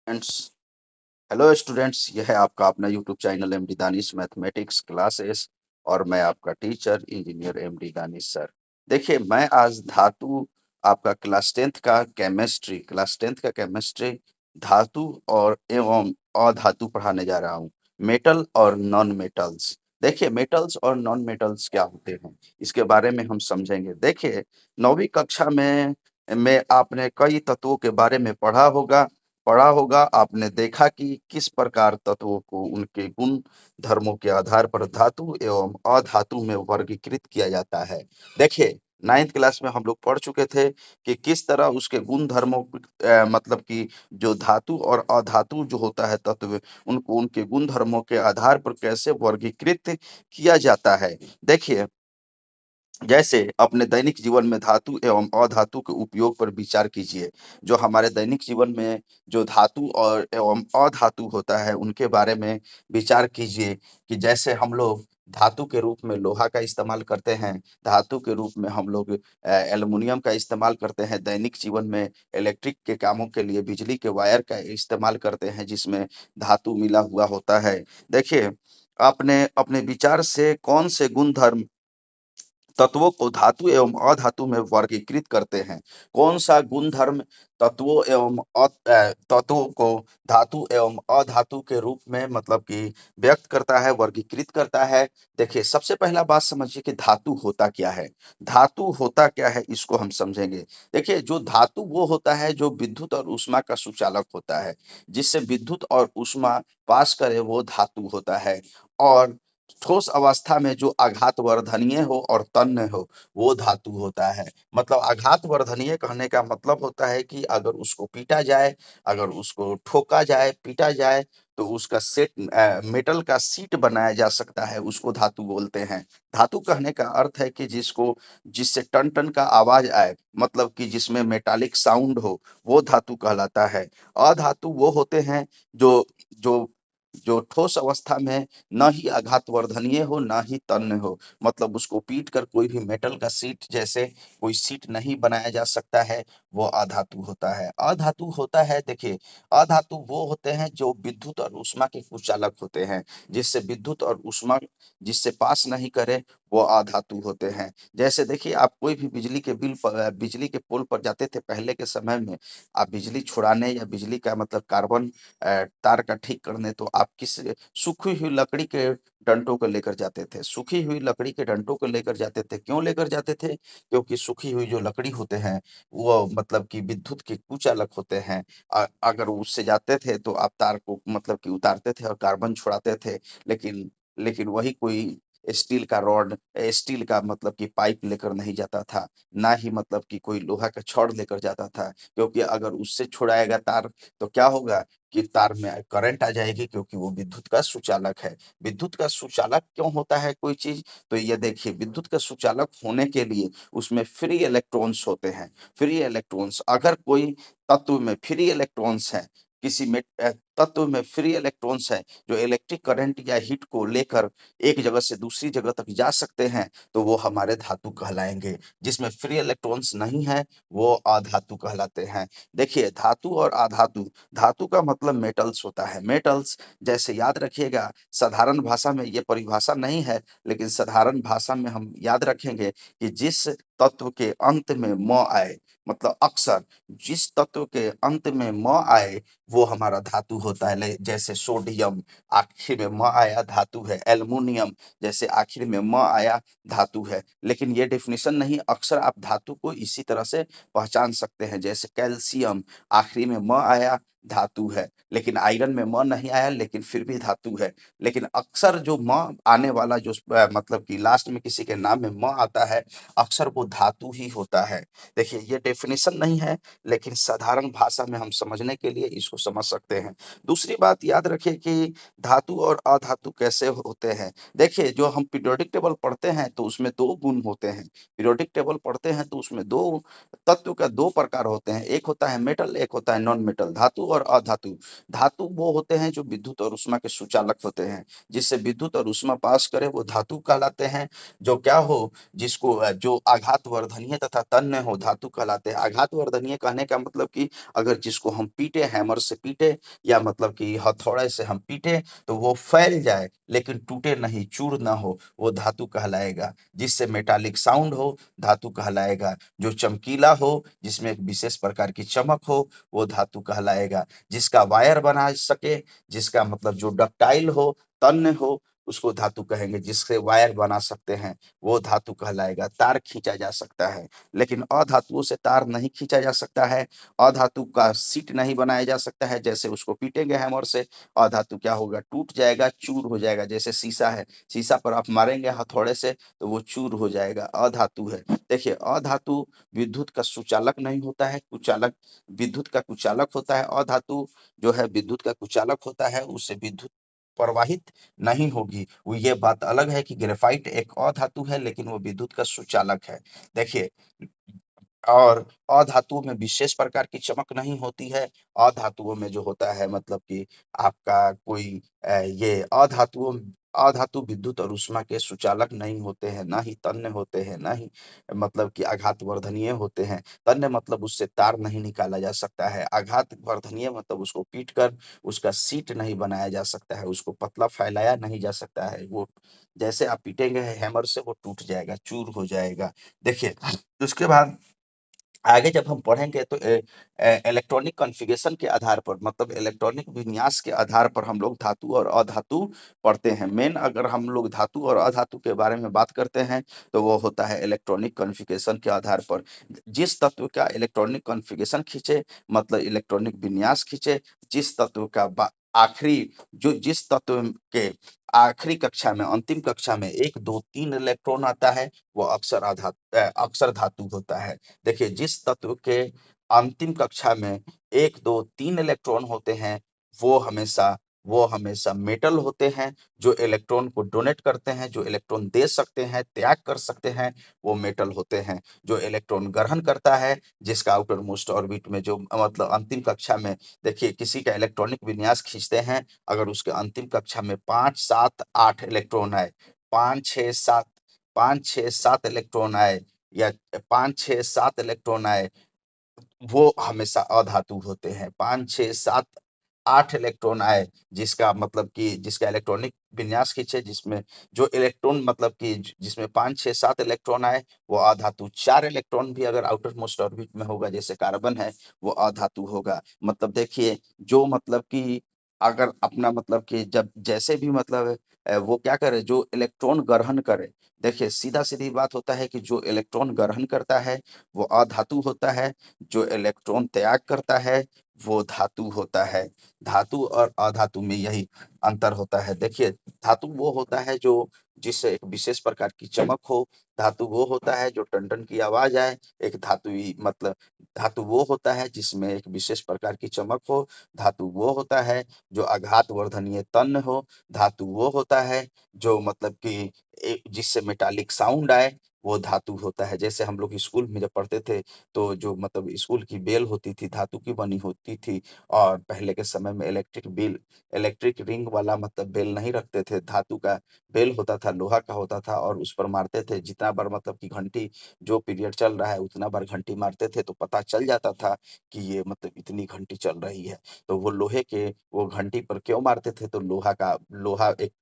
Friends. Hello students, यह है आपका अपना YouTube channel MD Danish mathematics classes और मैं आपका teacher engineer MD Danish sir. देखिए, मैं आज धातु आपका क्लास टेंथ का केमिस्ट्री धातु और एवं अधातु पढ़ाने जा रहा हूँ। मेटल और नॉन मेटल्स। देखिए, मेटल्स और नॉन मेटल्स क्या होते हैं, इसके बारे में हम समझेंगे। देखिए, 9वीं कक्षा में आपने कई तत्वों के बारे में पढ़ा होगा। आपने देखा कि किस प्रकार तत्वों को उनके गुण धर्मों के आधार पर धातु एवं अधातु में वर्गीकृत किया जाता है। देखिए, 9th क्लास में हम लोग पढ़ चुके थे कि किस तरह उसके गुण धर्मों मतलब कि जो धातु और अधातु जो होता है तत्व, उनको उनके गुण धर्मों के आधार पर कैसे वर्गीकृत किया जाता है। देखिए, जैसे अपने दैनिक जीवन में धातु एवं अधातु के उपयोग पर विचार कीजिए। जो हमारे दैनिक जीवन में जो धातु और एवं अधातु होता है, उनके बारे में विचार कीजिए कि जैसे हम लोग धातु के रूप में लोहा का इस्तेमाल करते हैं, धातु के रूप में हम लोग एल्युमिनियम का इस्तेमाल करते हैं, दैनिक जीवन में इलेक्ट्रिक के कामों के लिए बिजली के वायर का इस्तेमाल करते हैं, जिसमें धातु मिला हुआ होता है। देखिए, आपने अपने विचार से कौन से गुण धर्म तत्वों को धातु एवं अधातु में वर्गीकृत करते हैं। कौन-सा गुणधर्म तत्वों को धातु एवं अधातु के रूप में मतलब कि व्यक्त करता है, वर्गीकृत करता है। देखिए, सबसे पहला बात समझिए कि धातु होता क्या है? धातु होता क्या है, इसको हम समझेंगे। देखिए, जो धातु वो होता है जो विद्युत और ऊष्मा का सुचालक होता है। जिससे विद्युत और ऊष्मा पास करे वो धातु होता है। और ठोस अवस्था में जो आघात वर्धनीय हो और तन्य हो, वो धातु होता है। मतलब आघात वर्धनीय कहने का मतलब होता है कि अगर उसको पीटा जाए, अगर उसको ठोका जाए, पीटा जाए, तो उसका मेटल का शीट बनाया जा सकता है, उसको धातु बोलते हैं। धातु कहने का अर्थ है कि जिससे टन-टन का आवाज़ आए, मतलब कि जिसमें मेटालिक साउंड हो, वो धातु कहलाता है। अधातु वो होते हैं जो जो जो ठोस अवस्था में ना ही आघात वर्धनीय हो, ना ही तन्य हो। मतलब उसको पीट कर कोई भी मेटल का शीट जैसे कोई शीट नहीं बनाया जा सकता है, वो अधातु होता है। अधातु होता है, देखिए, अधातु वो होते हैं जो विद्युत और ऊष्मा के कुचालक होते हैं। जिससे विद्युत और ऊष्मा जिससे पास नहीं करे, वो अधातु होते हैं। जैसे देखिए, आप कोई भी बिजली के पोल पर जाते थे पहले के समय में, आप बिजली छुड़ाने या बिजली का मतलब कार्बन तार का ठीक करने, तो आप किस सूखी हुई लकड़ी के डंडों को लेकर जाते थे। सूखी हुई लकड़ी के डंडों को लेकर जाते थे। क्यों लेकर जाते थे? क्योंकि सूखी हुई जो लकड़ी होते हैं, वो मतलब कि विद्युत के कुचालक होते हैं। अगर उससे जाते थे तो आप तार को मतलब कि उतारते थे और कार्बन छुड़ाते थे। लेकिन लेकिन वही कोई स्टील का मतलब कि पाइप लेकर नहीं जाता था। ना ही मतलब कि कोई लोहा का छड़ लेकर जाता था। क्योंकि अगर उससे छुड़ाएगा तार, तो क्या होगा कि तार में करंट आ जाएगी, क्योंकि वो विद्युत का सुचालक है। विद्युत का सुचालक क्यों होता है कोई चीज़? तो ये देखिए, विद्युत का सुचालक होने के लिए उसमें फ्री इलेक्ट्रॉन्स होते हैं। फ्री इलेक्ट्रॉन्स, अगर कोई तत्व में फ्री इलेक्ट्रॉन्स हैं, तत्व में फ्री इलेक्ट्रॉन्स हैं, जो इलेक्ट्रिक करंट या हीट को लेकर एक जगह से दूसरी जगह तक जा सकते हैं, तो वो हमारे धातु कहलाएँगे। जिसमें फ्री इलेक्ट्रॉन्स नहीं है, वो अधातु कहलाते हैं। देखिए, धातु और अधातु, धातु का मतलब मेटल्स होता है। मेटल्स, जैसे याद रखिएगा, साधारण भाषा में ये परिभाषा नहीं है, लेकिन साधारण भाषा में हम याद रखेंगे कि जिस तत्व के अंत में म आए, मतलब अक्सर जिस तत्व के अंत में म आए, वो हमारा धातु होता है। जैसे सोडियम, आखिर में म आया, धातु है। एल्युमिनियम, जैसे आखिर में म आया, धातु है। लेकिन ये डेफिनिशन नहीं, अक्सर आप धातु को इसी तरह से पहचान सकते हैं। जैसे कैल्शियम, आखिरी में म आया, धातु है। लेकिन आयरन में म नहीं आया, लेकिन फिर भी धातु है। लेकिन अक्सर जो म आने वाला जो मतलब कि लास्ट में किसी के नाम में म आता है, अक्सर वो धातु ही होता है। देखिए, ये डेफिनिशन नहीं है, लेकिन साधारण भाषा में हम समझने के लिए इसको समझ सकते हैं। दूसरी बात याद रखिए कि धातु और अधातु कैसे होते हैं। देखिए, जो हम पीरियोडिक टेबल पढ़ते हैं, तो उसमें 2 गुण होते हैं। पीरियोडिक टेबल पढ़ते हैं तो उसमें 2 तत्व का 2 प्रकार होते हैं। एक होता है मेटल, एक होता है नॉन मेटल, धातु और अधातु। धातु वो होते हैं जो विद्युत और ऊष्मा के सुचालक होते हैं। जिससे विद्युत और ऊष्मा पास करे, वो धातु कहलाते हैं। जो क्या हो, जो आघात वर्धनीय तथा तन्य हो, धातु कहलाते हैं। आघात वर्धनीय कहने का मतलब कि अगर जिसको हम पीटे हैमर से पीटे या मतलब कि हथौड़े से हम पीटे तो वो फैल जाए लेकिन टूटे नहीं, चूर ना हो, वो धातु कहलाएगा। जिससे मेटालिक साउंड हो, धातु कहलाएगा। जो चमकीला हो, जिसमें एक विशेष प्रकार की चमक हो, वो धातु कहलाएगा। जिसका वायर बना सके, जिसका मतलब जो डक्टाइल हो, तन्य हो, उसको धातु कहेंगे। जिससे वायर बना सकते हैं, वो धातु कहलाएगा। तार खींचा जा सकता है, लेकिन अधातुओं से तार नहीं खींचा जा सकता है। अधातु का सीट नहीं बनाया जा सकता है। जैसे उसको पीटेंगे हैमर से, अधातु क्या होगा? टूट जाएगा, चूर हो जाएगा। जैसे शीशा है, शीशा पर आप मारेंगे हथौड़े से तो वो चूर हो जाएगा, अधातु है। देखिए, अधातु विद्युत का सुचालक नहीं होता है, कुचालक विद्युत का कुचालक होता है। अधातु जो है विद्युत का कुचालक होता है, उससे विद्युत प्रवाहित नहीं होगी। वो ये बात अलग है कि ग्रेफाइट एक अधातु है, लेकिन वो विद्युत का सुचालक है। देखिए, और अधातुओं में विशेष प्रकार की चमक नहीं होती है। अधातुओं में जो होता है मतलब कि आपका कोई ये अधातु विद्युत और ऊष्मा के सुचालक नहीं होते हैं, ना ही तन्य होते हैं, ना ही मतलब कि आघात वर्धनीय होते हैं। तन्य मतलब उससे तार नहीं निकाला जा सकता है। आघात वर्धनीय मतलब उसको पीट कर उसका सीट नहीं बनाया जा सकता है, उसको पतला फैलाया नहीं जा सकता है। वो जैसे आप पीटेंगे हैमर से वो टूट जाएगा, चूर हो जाएगा। देखिए, उसके बाद आगे जब हम पढ़ेंगे तो इलेक्ट्रॉनिक कॉन्फ़िगरेशन के आधार पर मतलब इलेक्ट्रॉनिक विन्यास के आधार पर हम लोग धातु और अधातु पढ़ते हैं। मेन अगर हम लोग धातु और अधातु के बारे में बात करते हैं तो वो होता है इलेक्ट्रॉनिक कॉन्फ़िगरेशन के आधार पर। जिस तत्व का इलेक्ट्रॉनिक कॉन्फ़िगरेशन खींचे मतलब इलेक्ट्रॉनिक विन्यास खींचे, जिस तत्व का आखिरी जो जिस तत्व के आखिरी कक्षा में अंतिम कक्षा में 1, 2, 3 इलेक्ट्रॉन आता है, वो अक्सर धातु होता है। देखिए, जिस तत्व के अंतिम कक्षा में 1, 2, 3 इलेक्ट्रॉन होते हैं, वो हमेशा मेटल होते हैं। जो इलेक्ट्रॉन को डोनेट करते हैं, जो इलेक्ट्रॉन दे सकते हैं, त्याग कर सकते हैं, वो मेटल होते हैं। जो इलेक्ट्रॉन ग्रहण करता है, जिसका आउटर मोस्ट ऑर्बिट में जो मतलब अंतिम कक्षा में देखिए किसी का इलेक्ट्रॉनिक विन्यास खींचते हैं, अगर उसके अंतिम कक्षा में 5, 7, 8 इलेक्ट्रॉन आए, 5, 6, 7 5, 6, 7 इलेक्ट्रॉन आए या 5, 6, 7 इलेक्ट्रॉन आए, वो हमेशा अधातु होते हैं। 5, 6, 7, 8 इलेक्ट्रॉन आए, जिसका मतलब कि जिसका इलेक्ट्रॉनिक विन्यास खींचे, जिसमें जो इलेक्ट्रॉन मतलब कि जिसमें 5, 6, 7 इलेक्ट्रॉन आए, वो अधातु। 4 इलेक्ट्रॉन भी अगर आउटर मोस्ट ऑर्बिट में होगा, जैसे कार्बन है, वो अधातु होगा। मतलब देखिए, जो मतलब कि अगर अपना मतलब कि जब जैसे भी मतलब वो क्या करे, जो इलेक्ट्रॉन ग्रहण करे, देखिए सीधा-सीधी बात होता है कि जो इलेक्ट्रॉन ग्रहण करता है, वो अधातु होता है। जो इलेक्ट्रॉन त्याग करता है, वो धातु होता है। धातु और अधातु में यही अंतर होता है। देखिए, धातु वो होता है जो जिससे एक विशेष प्रकार की चमक हो। धातु वो होता है जो टन-टन की आवाज़ आए। एक धातुई मतलब धातु वो होता है जिसमें एक विशेष प्रकार की चमक हो। धातु वो होता है जो आघात वर्धनीय तन्य हो। धातु वो होता है जो मतलब कि जिससे मेटालिक साउंड आए, वो धातु होता है। जैसे हम लोग स्कूल में जब पढ़ते थे, तो जो मतलब स्कूल की बेल होती थी, धातु की बनी होती थी। और पहले के समय में इलेक्ट्रिक रिंग वाला मतलब बेल नहीं रखते थे। धातु का बेल होता था, लोहा का होता था और उस पर मारते थे। जितना बार मतलब कि घंटी जो पीरियड चल रहा है, उतना बार घंटी मारते थे, तो पता चल जाता था कि ये मतलब इतनी घंटी चल रही है। तो वो घंटी पर क्यों मारते थे? तो लोहा एक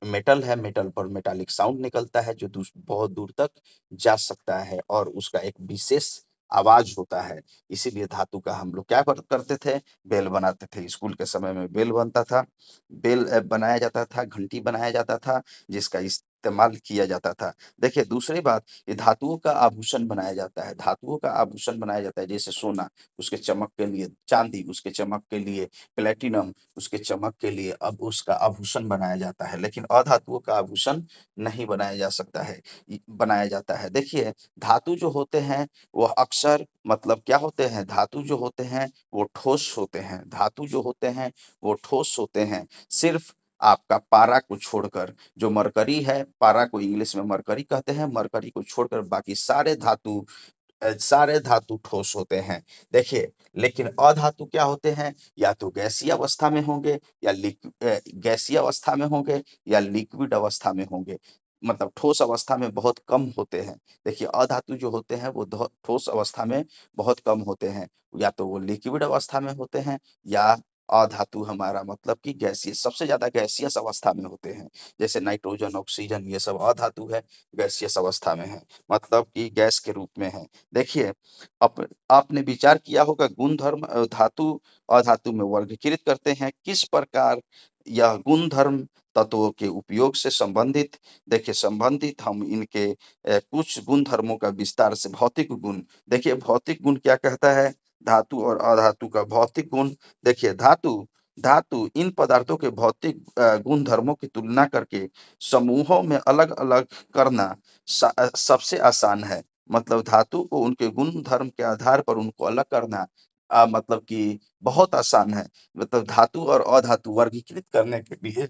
मेटल है, मेटल पर मेटालिक साउंड निकलता है जो बहुत दूर तक जा सकता है और उसका एक विशेष आवाज होता है। इसीलिए धातु का हम लोग क्या करते थे, बेल बनाते थे। स्कूल के समय में बेल बनता था, बेल बनाया जाता था, घंटी बनाया जाता था, जिसका इस्तेमाल किया जाता था। देखिए, दूसरी बात, ये धातुओं का आभूषण बनाया जाता है। धातुओं का आभूषण बनाया जाता है, जैसे सोना उसके चमक के लिए, चांदी उसके चमक के लिए, प्लेटिनम उसके चमक के लिए अब उसका आभूषण बनाया जाता है। लेकिन अधातुओं का आभूषण नहीं बनाया जाता है। देखिए, धातु जो होते हैं वो अक्सर मतलब क्या होते हैं, धातु जो होते हैं वो ठोस होते हैं। धातु जो होते हैं वो ठोस होते हैं। सिर्फ आपका पारा को छोड़कर, जो मरकरी है, पारा को इंग्लिश में मरकरी कहते हैं, मरकरी को छोड़कर बाकी सारे धातु ठोस होते हैं। देखिए, लेकिन अधातु क्या होते हैं, या तो गैसीय अवस्था में होंगे गैसीय अवस्था में होंगे या लिक्विड अवस्था में होंगे। मतलब ठोस अवस्था में बहुत कम होते हैं। देखिए, अधातु जो होते हैं वो ठोस अवस्था में बहुत कम होते हैं। या तो वो लिक्विड अवस्था में होते हैं या अधातु हमारा मतलब कि गैसीय, सबसे ज़्यादा गैसीयस अवस्था में होते हैं। जैसे नाइट्रोजन, ऑक्सीजन ये सब अधातु है, गैसीयस अवस्था में है, मतलब कि गैस के रूप में है। देखिए, आपने विचार किया होगा गुणधर्म धातु अधातु में वर्गीकृत करते हैं, किस प्रकार यह गुणधर्म तत्वों के उपयोग से संबंधित। देखिए, संबंधित हम इनके कुछ गुणधर्मों का विस्तार से भौतिक गुण। देखिए, भौतिक गुण क्या कहता है? धातु और अधातु का भौतिक गुण। देखिए, धातु धातु इन पदार्थों के भौतिक गुणधर्मों की तुलना करके समूहों में अलग-अलग करना सबसे आसान है। मतलब धातु को उनके गुण-धर्म के आधार पर उनको अलग करना मतलब कि बहुत आसान है। मतलब धातु और अधातु वर्गीकृत करने के लिए,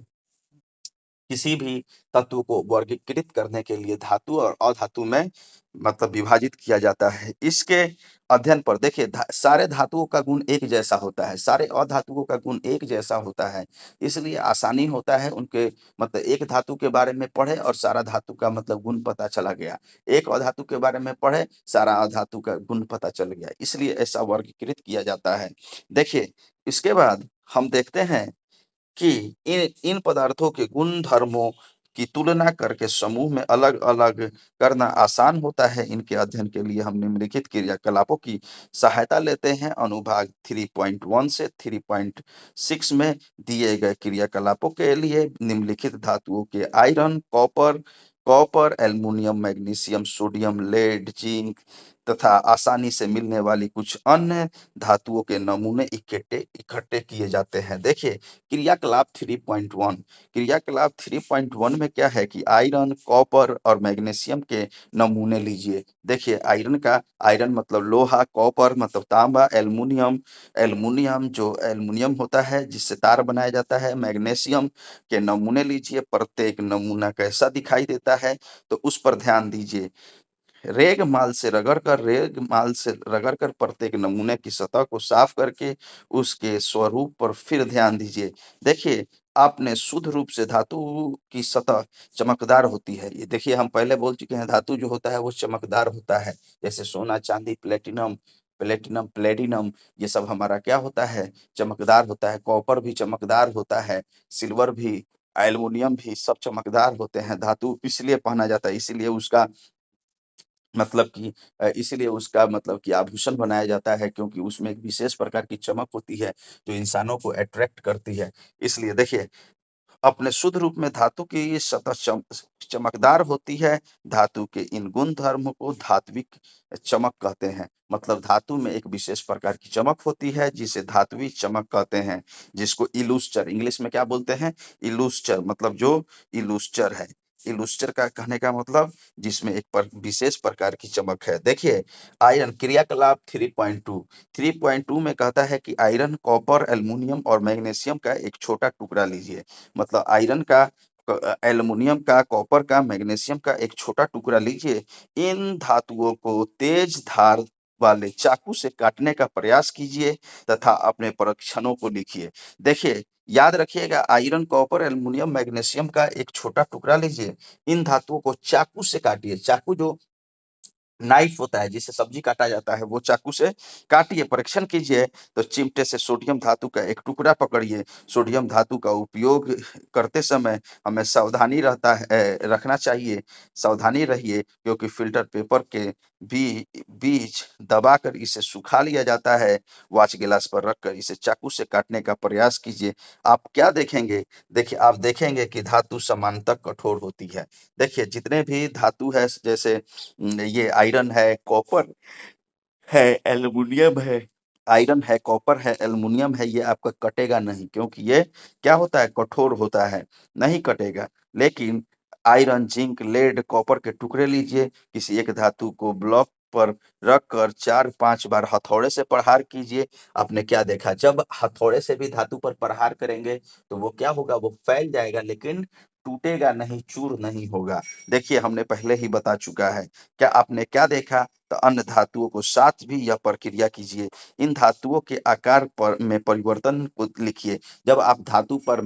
किसी भी तत्व को वर्गीकृत करने के लिए धातु और अधातु में मतलब विभाजित किया जाता है। इसके अध्ययन पर देखिए, सारे धातुओं का गुण एक जैसा होता है, सारे अधातुओं का गुण एक जैसा होता है। इसलिए आसानी होता है उनके, मतलब एक धातु के बारे में पढ़े और सारा धातु का मतलब गुण पता चला गया। एक अधातु के बारे में पढ़े, सारा अधातु का गुण पता चल गया। इसलिए ऐसा वर्गीकृत किया जाता है। देखिए, इसके बाद हम देखते हैं कि इन इन पदार्थों के गुण-धर्मों की तुलना करके समूह में अलग-अलग करना आसान होता है। इनके अध्ययन के लिए हम निम्नलिखित क्रियाकलापों की सहायता लेते हैं। अनुभाग 3.1 से 3.6 में दिए गए क्रियाकलापों के लिए निम्नलिखित धातुओं के iron, copper, aluminium, magnesium, sodium, lead, zinc तथा आसानी से मिलने वाली कुछ अन्य धातुओं के नमूने इकट्ठे इकट्ठे किए जाते हैं। देखिए, क्रियाकलाप 3.1 क्रियाकलाप 3.1 में क्या है कि आयरन, कॉपर और मैग्नीशियम के नमूने लीजिए। देखिए, आयरन मतलब लोहा, कॉपर मतलब तांबा, एल्युमीनियम जो एल्युमिनियम होता है जिससे तार बनाया जाता है, मैग्नीशियम के नमूने लीजिए। प्रत्येक नमूना कैसा दिखाई देता है, तो उस पर ध्यान दीजिए। रेग माल से रगड़ कर प्रत्येक नमूने की सतह को साफ करके उसके स्वरूप पर फिर ध्यान दीजिए। देखिए, आपने शुद्ध रूप से धातु की सतह चमकदार होती है। ये देखिए, हम पहले बोल चुके हैं धातु जो होता है वो चमकदार होता है। जैसे सोना, चांदी, प्लेटिनम ये सब हमारा क्या होता है? चमकदार होता है। कॉपर भी चमकदार होता है, सिल्वर भी, एल्युमीनियम भी, सब चमकदार होते हैं। धातु इसलिए पहना जाता है, इसीलिए उसका मतलब कि आभूषण बनाया जाता है, क्योंकि उसमें एक विशेष प्रकार की चमक होती है जो इंसानों को अट्रैक्ट करती है। इसलिए देखिए, अपने शुद्ध रूप में धातु की ये सतह चमकदार होती है। धातु के इन गुण धर्म को धात्विक चमक कहते हैं। मतलब धातु में एक विशेष प्रकार की चमक होती है जिसे धात्विक चमक कहते हैं, जिसको इलुस्टर इंग्लिश में क्या बोलते हैं? इलुस्टर, मतलब जो इलुस्टर है। इलुस्टर का कहने का मतलब जिसमें एक विशेष प्रकार की चमक है। देखिए, आयरन क्रियाकलाप 3.2 में कहता है कि आयरन, कॉपर, एल्युमिनियम और मैग्नीशियम का एक छोटा टुकड़ा लीजिए। मतलब आयरन का, एल्युमिनियम का, कॉपर का, मैग्नीशियम का एक छोटा टुकड़ा लीजिए। इन धातुओं को तेज धार वाले चाकू से काटने का प्रयास कीजिए तथा अपने परीक्षणों को लिखिए। देखिए, याद रखिएगा, आयरन, कॉपर, एल्युमिनियम, मैग्नीशियम का एक छोटा टुकड़ा लीजिए। इन धातुओं को चाकू से काटिए। चाकू जो नाइफ होता है जिससे सब्जी काटा जाता है, वो चाकू से काटिए, परीक्षण कीजिए। तो चिमटे से सोडियम धातु का एक टुकड़ा पकड़िए। सोडियम धातु का उपयोग करते समय हमें रखना चाहिए। सावधानी रहिए, क्योंकि फ़िल्टर पेपर के बीच दबाकर इसे सुखा लिया जाता है। वॉच गिलास पर रखकर इसे चाकू से काटने का प्रयास कीजिए। आप क्या देखेंगे? देखिए, आप देखेंगे कि धातु समानांतर कठोर होती है। देखिए, जितने भी धातु है, जैसे ये आयरन है, कॉपर है, एल्युमिनियम है, आयरन है, कॉपर है, एल्युमिनियम है, ये आपका कटेगा नहीं, क्योंकि ये क्या होता है? कठोर होता है, नहीं कटेगा। लेकिन आयरन, जिंक, लेड, कॉपर के टुकड़े लीजिए, किसी एक धातु को ब्लॉक पर रखकर 4-5 बार हथौड़े से प्रहार कीजिए। आपने क्या देखा? जब हथौड़े से भी धातु पर प्रहार करेंगे तो वो क्या होगा? वो फैल जाएगा, लेकिन टूटेगा नहीं, चूर नहीं होगा। देखिए, हमने पहले ही बता चुका है। क्या आपने क्या देखा? तो अन्य धातुओं को साथ भी यह प्रक्रिया कीजिए। इन धातुओं के आकार पर में परिवर्तन को लिखिए। जब आप धातु पर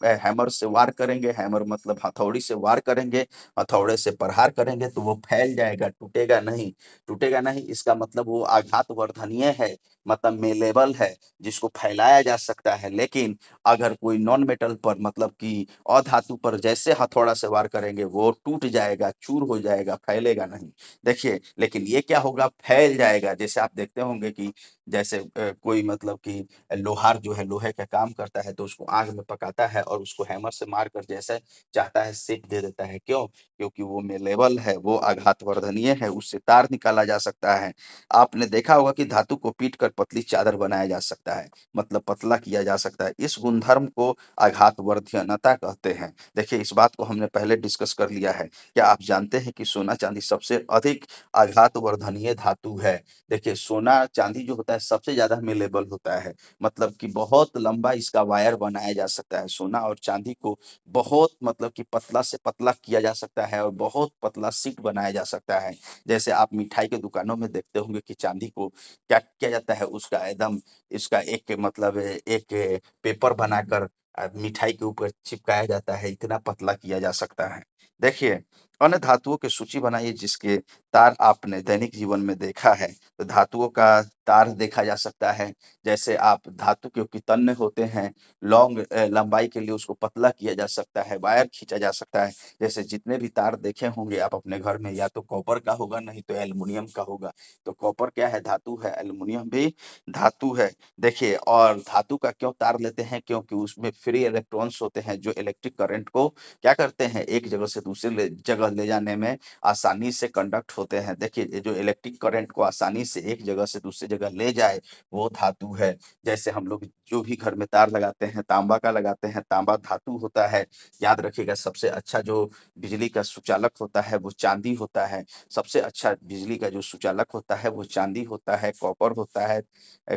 हैमर से वार करेंगे, हैमर मतलब हथौड़ी से वार करेंगे, हथौड़े से प्रहार करेंगे, तो वो फैल जाएगा, टूटेगा नहीं। टूटेगा नहीं, इसका मतलब वो आघात वर्धनीय है, मतलब मेलेबल है, जिसको फैलाया जा सकता है। लेकिन अगर कोई नॉन मेटल पर मतलब कि अधातु पर जैसे हथौड़ा से वार करेंगे, वो टूट जाएगा, चूर हो जाएगा, फैलेगा नहीं। देखिए, लेकिन ये क्या होगा, फैल जाएगा। जैसे आप देखते होंगे कि जैसे कोई मतलब कि लोहार जो है लोहे का काम करता है, तो उसको आग में पकाता है और उसको हैमर से मार कर जैसे चाहता है सेक दे देता है। क्यों? क्योंकि वो मेलेबल है, वो आघात वर्धनीय है, उससे तार निकाला जा सकता है। आपने देखा होगा कि धातु को पीट कर पतली चादर बनाया जा सकता है, मतलब पतला किया जा सकता है। इस गुणधर्म को आघात वर्धनता कहते हैं। देखिए, इस बात को हमने पहले डिस्कस कर लिया है। क्या आप जानते हैं कि सोना चांदी सबसे अधिक आघात वर्धनीय धातु है? देखिए, सोना चांदी जो होता है सबसे ज्यादा मेलेबल होता है, मतलब कि बहुत लंबा इसका वायर बनाया जा सकता है। सोना और चांदी को बहुत मतलब कि पतला से पतला किया जा सकता है और बहुत पतला शीट बनाया जा सकता है। जैसे आप मिठाई के दुकानों में देखते होंगे कि चांदी को क्या किया जाता है, उसका एकदम इसका एक मतलब एक पेपर बनाकर मिठाई के ऊपर चिपकाया जाता है, इतना पतला किया जा सकता है। देखिए, अन्य धातुओं की सूची बनाइए जिसके तार आपने दैनिक जीवन में देखा है। तो धातुओं का तार देखा जा सकता है। जैसे आप धातु के तन्य होते हैं, लंबाई के लिए उसको पतला किया जा सकता है, वायर खींचा जा सकता है। जैसे जितने भी तार देखे होंगे आप अपने घर में, या तो कॉपर का होगा, नहीं तो एल्युमिनियम का होगा। तो कॉपर क्या है, धातु है, एल्युमिनियम भी धातु है। देखिए, और धातु का क्यों तार लेते हैं, क्योंकि उसमें फ्री इलेक्ट्रॉन्स होते हैं जो इलेक्ट्रिक करंट को क्या करते हैं, एक जगह से दूसरे जगह ले जाने में आसानी से कंडक्ट होते हैं। देखिए, ये जो इलेक्ट्रिक करंट को आसानी से एक जगह से दूसरी जगह ले जाए, वो धातु है। जैसे हम लोग जो भी घर में तार लगाते हैं, तांबा का लगाते हैं, तांबा धातु होता है। याद रखिएगा, सबसे अच्छा जो बिजली का सुचालक होता है वो चांदी होता है। सबसे अच्छा बिजली का जो सुचालक होता है वो चांदी होता है, कॉपर होता है।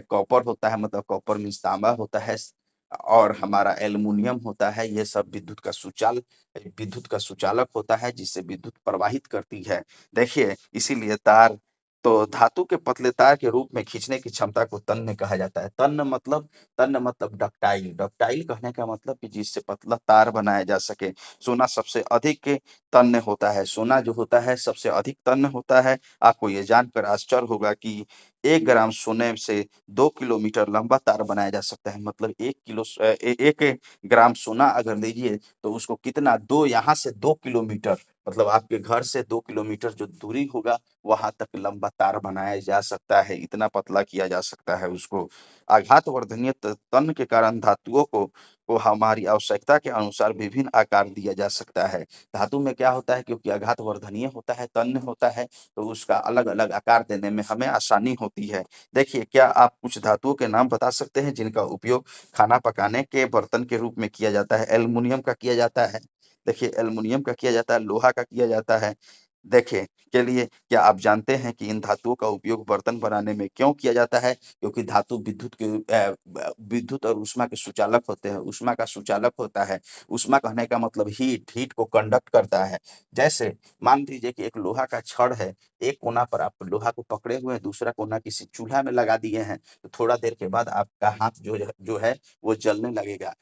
कॉपर होता है मतलब कॉपर मीन्स तांबा होता है, और हमारा एल्युमिनियम होता है। ये सब विद्युत का सुचालक होता है, जिससे विद्युत प्रवाहित करती है। देखिए, इसीलिए तार तो धातु के पतले तार के रूप में खींचने की क्षमता को तन्य कहा जाता है। तन्य मतलब डक्टाइल। डक्टाइल कहने का मतलब कि जिससे पतला तार बनाया जा सके। सोना सबसे अधिक तन्य होता है। सोना जो होता है सबसे अधिक तन्य होता है। आपको ये जानकर आश्चर्य होगा कि 1 ग्राम सोने से 2 किलोमीटर लंबा तार बनाया जा सकता है। मतलब 1 ग्राम सोना अगर लीजिए, तो उसको कितना 2 यहाँ से 2 किलोमीटर, मतलब आपके घर से 2 किलोमीटर जो दूरी होगा, वहाँ तक लंबा तार बनाया जा सकता है। इतना पतला किया जा सकता है उसको। आघात वर्धनीय तन्य के कारण धातुओं को हमारी आवश्यकता के अनुसार विभिन्न आकार दिया जा सकता है। धातु में क्या होता है, क्योंकि आघात वर्धनीय होता है, तन्य होता है, तो उसका अलग-अलग आकार देने में हमें आसानी होती है। देखिए, क्या आप कुछ धातुओं के नाम बता सकते हैं जिनका उपयोग खाना पकाने के बर्तन के रूप में किया जाता है? एल्युमीनियम का किया जाता है। देखिए, एल्युमीनियम का किया जाता है, लोहा का किया जाता है। देखिए, चलिए, क्या आप जानते हैं कि इन धातुओं का उपयोग बर्तन बनाने में क्यों किया जाता है? क्योंकि धातु विद्युत और ऊष्मा के सुचालक होते हैं, ऊष्मा का सुचालक होता है। ऊष्मा कहने का मतलब हीट को कंडक्ट करता है। जैसे मान लीजिए कि एक लोहा का छड़ है, एक कोना पर आप लोहा को पकड़े हुए हैं, दूसरा कोना किसी चूल्हा में लगा दिए हैं, तो थोड़ा देर के बाद आपका हाथ जो है वो जलने लगेगा।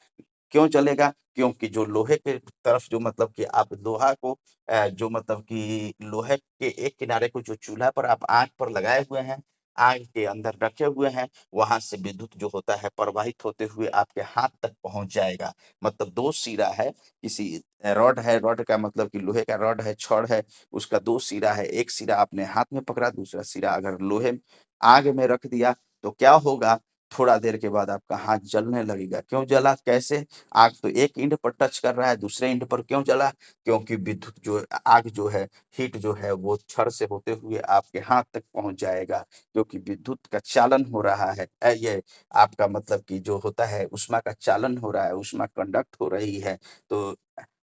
क्यों जलेगा? क्योंकि जो लोहे के तरफ जो मतलब कि आप लोहा को जो मतलब कि लोहे के एक किनारे को जो चूल्हा पर आप आग पर लगाए हुए हैं, आग के अंदर रखे हुए हैं, वहाँ से विद्युत जो होता है प्रवाहित होते हुए आपके हाथ तक पहुँच जाएगा। मतलब 2 सिरा है, किसी रॉड है, रॉड का मतलब कि लोहे का रॉड है, छड़ है, उसका 2 सिरा है। एक सिरा आपने हाथ में पकड़ा, दूसरा सिरा अगर लोहे आग में रख दिया, तो क्या होगा, थोड़ा देर के बाद आपका हाथ जलने लगेगा। क्यों जला? कैसे? आग तो एक एंड पर टच कर रहा है, दूसरे एंड पर क्यों जला? क्योंकि विद्युत जो आग जो है, हीट जो है वो छड़ से होते हुए आपके हाथ तक पहुँच जाएगा, क्योंकि विद्युत का चालन हो रहा है। ये आपका मतलब कि जो होता है ऊष्मा का चालन हो रहा है, ऊष्मा कंडक्ट हो रही है, तो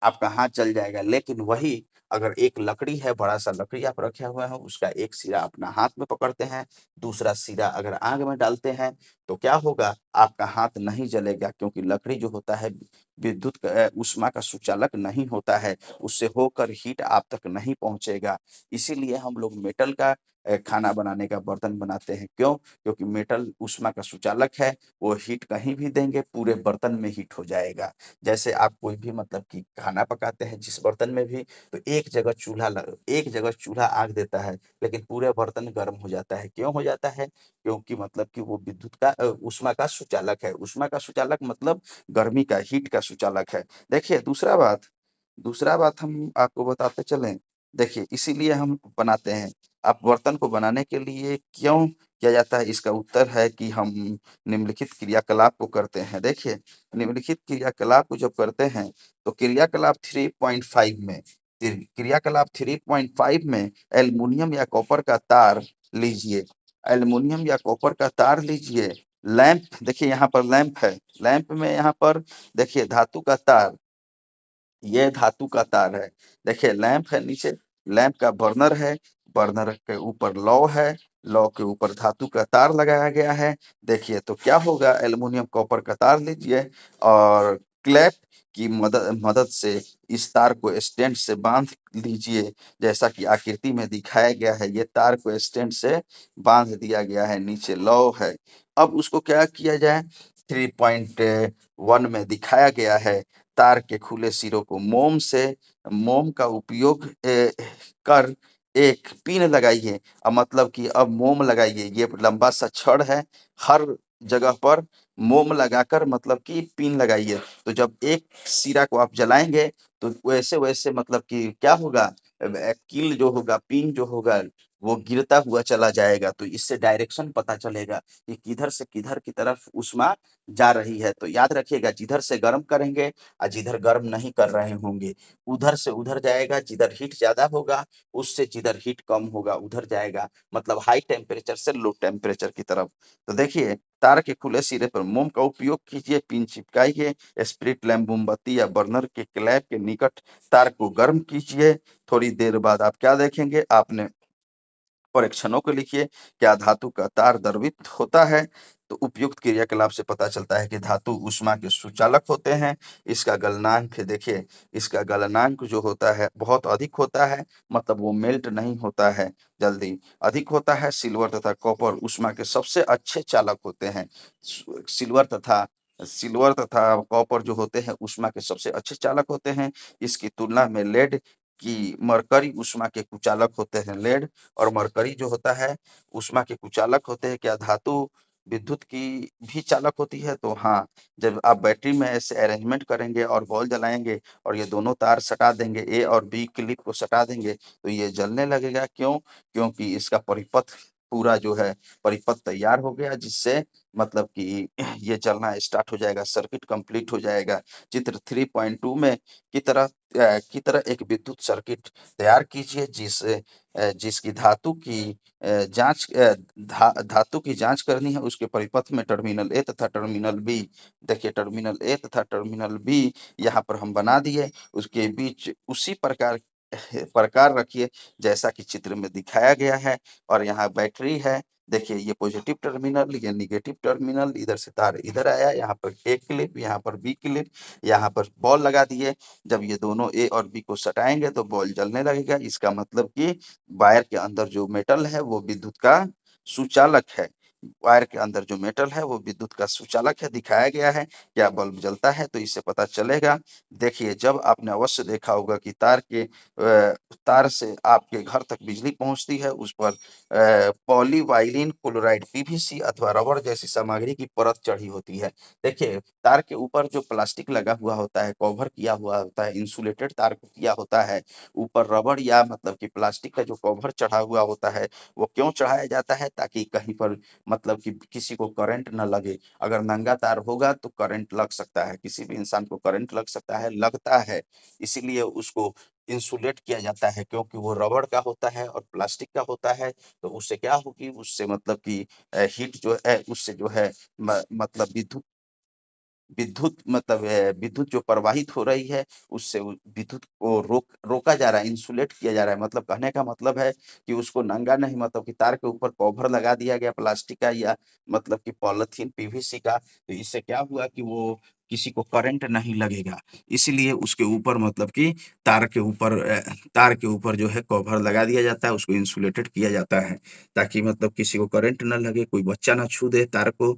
आपका हाथ जल जाएगा। लेकिन वही अगर एक लकड़ी है, बड़ा-सा लकड़ी आप रखे हुए हैं, उसका एक सिरा अपना हाथ में पकड़ते हैं, दूसरा सिरा अगर आग में डालते हैं, तो क्या होगा? आपका हाथ नहीं जलेगा, क्योंकि लकड़ी जो होता है ऊष्मा का सुचालक नहीं होता है, उससे होकर हीट आप तक नहीं पहुँचेगा। इसीलिए हम लोग मेटल का खाना बनाने का बर्तन बनाते हैं। क्यों? क्योंकि मेटल ऊष्मा का सुचालक है, वो हीट कहीं भी देंगे, पूरे बर्तन में हीट हो जाएगा। जैसे आप कोई भी मतलब कि खाना पकाते हैं जिस बर्तन में भी, तो एक एक जगह चूल्हा आग देता है, लेकिन पूरे बर्तन गर्म हो जाता है। क्यों हो जाता है? क्योंकि मतलब कि वो विद्युत का ऊष्मा का सुचालक है। ऊष्मा का सुचालक मतलब गर्मी का, हीट का सुचालक है। देखिए दूसरा बात हम आपको बताते चलें, देखिए इसीलिए हम बनाते हैं। आप बर्तन को बनाने के लिए क्यों किया जाता है? इसका उत्तर है कि हम निम्नलिखित क्रियाकलाप को करते हैं। देखिए, निम्नलिखित क्रियाकलाप को जब करते हैं, तो क्रियाकलाप 3.5 में क्रियाकलाप 3.5 में एल्युमिनियम या कॉपर का तार लीजिए, एल्युमिनियम या कॉपर का तार लीजिए, लैंप देखिए यहाँ पर लैंप है, लैंप में यहाँ पर देखिए धातु का तार, ये धातु का तार है। देखिए लैंप है नीचे, लैंप का बर्नर है, बर्नर के ऊपर लौ है, लौ के ऊपर धातु का तार लगाया गया है। देखिए तो क्या होगा, एल्युमिनियम कॉपर का तार लीजिए और क्लैप की मदद से इस तार को स्टैंड से बांध लीजिए, जैसा कि आकृति में दिखाया गया है। ये तार को स्टैंड से बांध दिया गया है, नीचे लौ है। अब उसको क्या किया जाए, 3.1 में दिखाया गया है, तार के खुले सिरों को मोम का उपयोग कर एक पिन लगाइए। मतलब कि अब मोम लगाइए, ये लंबा सा छड़ है, हर जगह पर मोम लगाकर मतलब कि पिन लगाइए। तो जब एक सिरा को आप जलाएँगे, तो वैसे-वैसे मतलब कि क्या होगा, कील जो होगा, पिन जो होगा, वो गिरता हुआ चला जाएगा। तो इससे डायरेक्शन पता चलेगा कि किधर से किधर की तरफ ऊष्मा जा रही है। तो याद रखिएगा, जिधर से गर्म करेंगे और जिधर गर्म नहीं कर रहे होंगे, उधर से उधर जाएगा। जिधर हीट ज़्यादा होगा, उससे जिधर हीट कम होगा, उधर जाएगा। मतलब हाई टेम्परेचर से लो टेम्परेचर की तरफ। तो देखिए, तार के खुले सिरे पर मोम का उपयोग कीजिए, पिन चिपकाइए, स्प्रिट लैंप, मोमबत्ती या बर्नर के क्लैंप के निकट तार को गर्म कीजिए। थोड़ी देर बाद आप क्या देखेंगे, आपने परीक्षणों को लिखिए, क्या धातु का तार द्रवित होता है? तो उपयुक्त क्रियाकलाप से पता चलता है कि धातु ऊष्मा के सुचालक होते हैं। इसका गलनांक देखिए, इसका गलनांक जो होता है बहुत अधिक होता है, मतलब वो मेल्ट नहीं होता है जल्दी, अधिक होता है। सिल्वर तथा कॉपर ऊष्मा के सबसे अच्छे चालक होते हैं। सिल्वर तथा कॉपर जो होते हैं ऊष्मा के सबसे अच्छे चालक होते हैं। इसकी तुलना में लेड की मरकरी ऊष्मा के कुचालक होते हैं। लेड और मरकरी जो होता है ऊष्मा के कुचालक होते हैं। क्या धातु विद्युत की भी चालक होती है? तो हाँ, जब आप बैटरी में ऐसे अरेंजमेंट करेंगे और बॉल जलाएँगे और ये दोनों तार सटा देंगे, ए और बी क्लिप को सटा देंगे, तो ये जलने लगेगा। क्यों? क्योंकि इसका परिपथ पूरा जो है परिपथ तैयार हो गया, जिससे मतलब कि ये चलना स्टार्ट हो जाएगा, सर्किट कंप्लीट हो जाएगा। चित्र 3.2 में की तरह एक विद्युत सर्किट तैयार कीजिए, जिसकी धातु की जाँच करनी है, उसके परिपथ में टर्मिनल ए तथा टर्मिनल बी, देखिए टर्मिनल ए तथा टर्मिनल बी यहाँ पर हम बना दिए। उसके बीच उसी प्रकार रखिए जैसा कि चित्र में दिखाया गया है। और यहाँ बैटरी है, देखिए ये पॉजिटिव टर्मिनल, ये नेगेटिव टर्मिनल, इधर से तार इधर आया, यहाँ पर ए क्लिप, यहाँ पर बी क्लिप, यहाँ पर बॉल लगा दिए। जब ये दोनों ए और बी को सटाएँगे तो बॉल जलने लगेगा। इसका मतलब कि वायर के अंदर जो मेटल है वो विद्युत का सुचालक है। वायर के अंदर जो मेटल है वो विद्युत का सुचालक है, दिखाया गया है। क्या बल्ब जलता है? तो इससे पता चलेगा। देखिए, जब आपने अवश्य देखा होगा कि तार से आपके घर तक बिजली पहुँचती है, उस पर पॉलीवाइलिन क्लोराइड, पीवीसी अथवा रबर जैसी सामग्री की परत चढ़ी होती है। देखिए, तार के ऊपर जो प्लास्टिक लगा हुआ होता है, कवर किया हुआ होता है, इंसुलेटेड तार को किया होता है, ऊपर रबर या मतलब कि प्लास्टिक का जो कवर चढ़ा हुआ होता है, वो क्यों चढ़ाया जाता है? ताकि कहीं पर मतलब कि किसी को करंट ना लगे। अगर नंगा तार होगा तो करंट लग सकता है, किसी भी इंसान को करंट लग सकता है, लगता है। इसीलिए उसको इंसुलेट किया जाता है, क्योंकि वो रबड़ का होता है और प्लास्टिक का होता है। तो उससे क्या होगी, उससे मतलब कि हीट जो है उससे जो है मतलब विद्युत जो प्रवाहित हो रही है, उससे विद्युत को रोका जा रहा है, इंसुलेट किया जा रहा है। मतलब कहने का मतलब है कि उसको नंगा नहीं, मतलब कि तार के ऊपर कवर लगा दिया गया प्लास्टिक का या मतलब कि पॉलीथीन पीवीसी का। तो इससे क्या हुआ कि वो किसी को करंट नहीं लगेगा। इसलिए उसके ऊपर मतलब कि तार के ऊपर जो है कवर लगा दिया जाता है, उसको इंसुलेटेड किया जाता है, ताकि मतलब किसी को करंट ना लगे, कोई बच्चा ना छू दे तार को।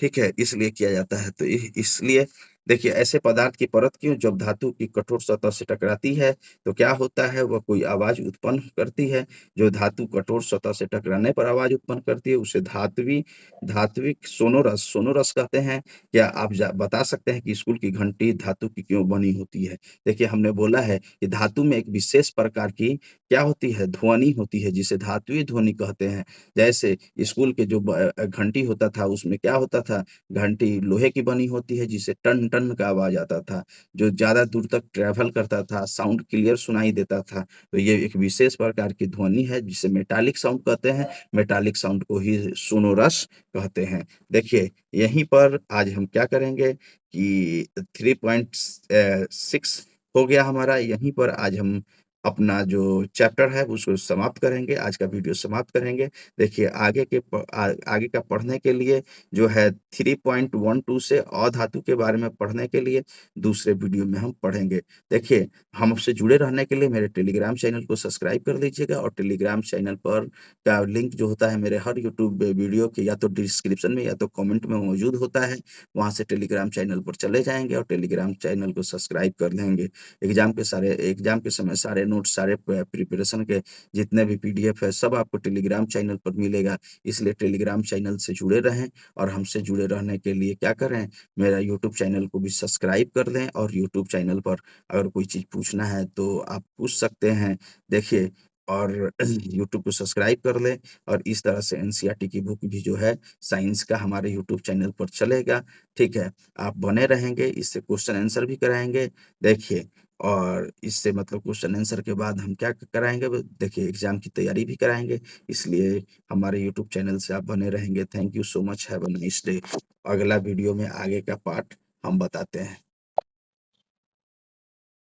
ठीक है? इसलिए किया जाता है। तो इसलिए देखिए ऐसे पदार्थ की परत क्यों? जब धातु की कठोर सतह से टकराती है, तो क्या होता है वह कोई आवाज़ उत्पन्न करती है। जो धातु कठोर सतह से टकराने पर आवाज़ उत्पन्न करती है उसे धात्विक सोनोरस सोनोरस कहते हैं। क्या आप बता सकते हैं कि स्कूल की घंटी धातु की क्यों बनी होती है? देखिए हमने बोला है कि धातु में एक विशेष प्रकार की क्या होती है? ध्वनि होती है जिसे धात्वीय ध्वनि कहते हैं। जैसे स्कूल के जो घंटी होता था उसमें क्या होता था? घंटी लोहे की बनी होती है जिससे टन टन का आवाज आता था, जो ज़्यादा दूर तक ट्रैवल करता था, साउंड क्लियर सुनाई देता था। तो ये एक विशेष प्रकार की ध्वनि है जिसे मेटालिक साउंड कहते हैं, मेटालिक साउंड को ही सोनोरस कहते हैं। देखिए यहीं पर आज हम क्या करेंगे कि 3.6 हो गया हमारा, यहीं पर आज हम अपना जो चैप्टर है उसको समाप्त करेंगे, आज का वीडियो समाप्त करेंगे। देखिए आगे का पढ़ने के लिए जो है 3.12 से अधातु के बारे में पढ़ने के लिए दूसरे वीडियो में हम पढ़ेंगे। देखिए, हमसे जुड़े रहने के लिए मेरे टेलीग्राम चैनल को सब्सक्राइब कर लीजिएगा और टेलीग्राम चैनल पर का लिंक जो होता है मेरे हर यूट्यूब वीडियो के या तो डिस्क्रिप्शन में या तो कमेंट में मौजूद होता है। वहाँ से टेलीग्राम चैनल पर चले जाएँगे और टेलीग्राम चैनल को सब्सक्राइब कर लेंगे। एग्ज़ाम के समय सारे नोट्स, सारे प्रिपरेशन के जितने भी पीडीएफ है सब आपको टेलीग्राम चैनल पर मिलेगा। इसलिए टेलीग्राम चैनल से जुड़े रहें और हमसे जुड़े रहने के लिए क्या करें, मेरा यूट्यूब चैनल को भी सब्सक्राइब कर लें और यूट्यूब चैनल पर अगर कोई चीज़ पूछना है तो आप पूछ सकते हैं। देखिए और यूट्यूब को सब्सक्राइब कर लें और इस तरह से एनसीईआरटी की बुक भी जो है साइंस का हमारे यूट्यूब चैनल पर चलेगा, ठीक है? आप बने रहेंगे, इससे क्वेश्चन आंसर भी कराएँगे। देखिए और इससे मतलब क्वेश्चन आंसर के बाद हम क्या कराएँगे ब देखिए एग्ज़ाम की तैयारी भी कराएँगे। इसलिए हमारे यूट्यूब चैनल से आप बने रहेंगे। Thank you so much, have a nice day. अगला वीडियो में आगे का पार्ट हम बताते हैं।